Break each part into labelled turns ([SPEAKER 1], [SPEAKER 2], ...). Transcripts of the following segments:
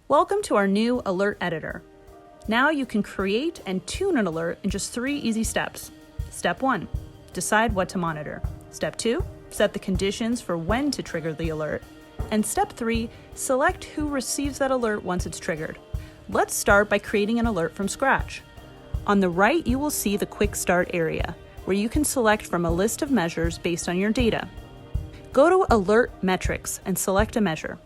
[SPEAKER 1] Welcome to our new alert editor. Now you can create and tune an alert in just 3 easy steps. Step 1, decide what to monitor. Step 2, set the conditions for when to trigger the alert. And step 3, select who receives that alert once it's triggered. Let's start by creating an alert from scratch. On the right, you will see the Quick Start area, where you can select from a list of measures based on your data. Go to Alert Metrics and select a measure.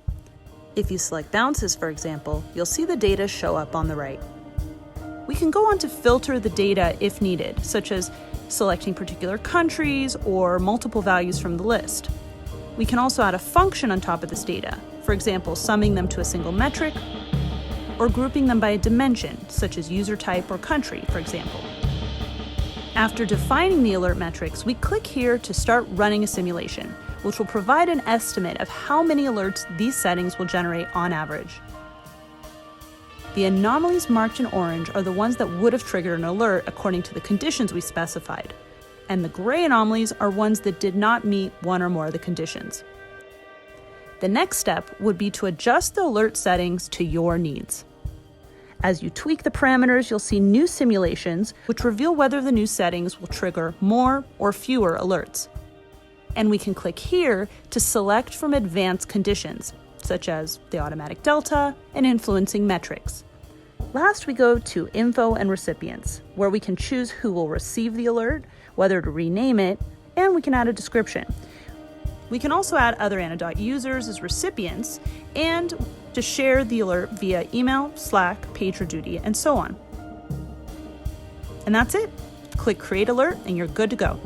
[SPEAKER 1] If you select bounces, for example, you'll see the data show up on the right. We can go on to filter the data if needed, such as selecting particular countries or multiple values from the list. We can also add a function on top of this data, for example, summing them to a single metric, or grouping them by a dimension, such as user type or country, for example. After defining the alert metrics, we click here to start running a simulation, which will provide an estimate of how many alerts these settings will generate on average. The anomalies marked in orange are the ones that would have triggered an alert according to the conditions we specified, and the gray anomalies are ones that did not meet one or more of the conditions. The next step would be to adjust the alert settings to your needs. As you tweak the parameters, you'll see new simulations which reveal whether the new settings will trigger more or fewer alerts. And we can click here to select from advanced conditions, such as the automatic delta and influencing metrics. Last, we go to Info and Recipients, where we can choose who will receive the alert, whether to rename it, and we can add a description. We can also add other Anodot users as recipients and to share the alert via email, Slack, PagerDuty, and so on. And that's it. Click Create Alert and you're good to go.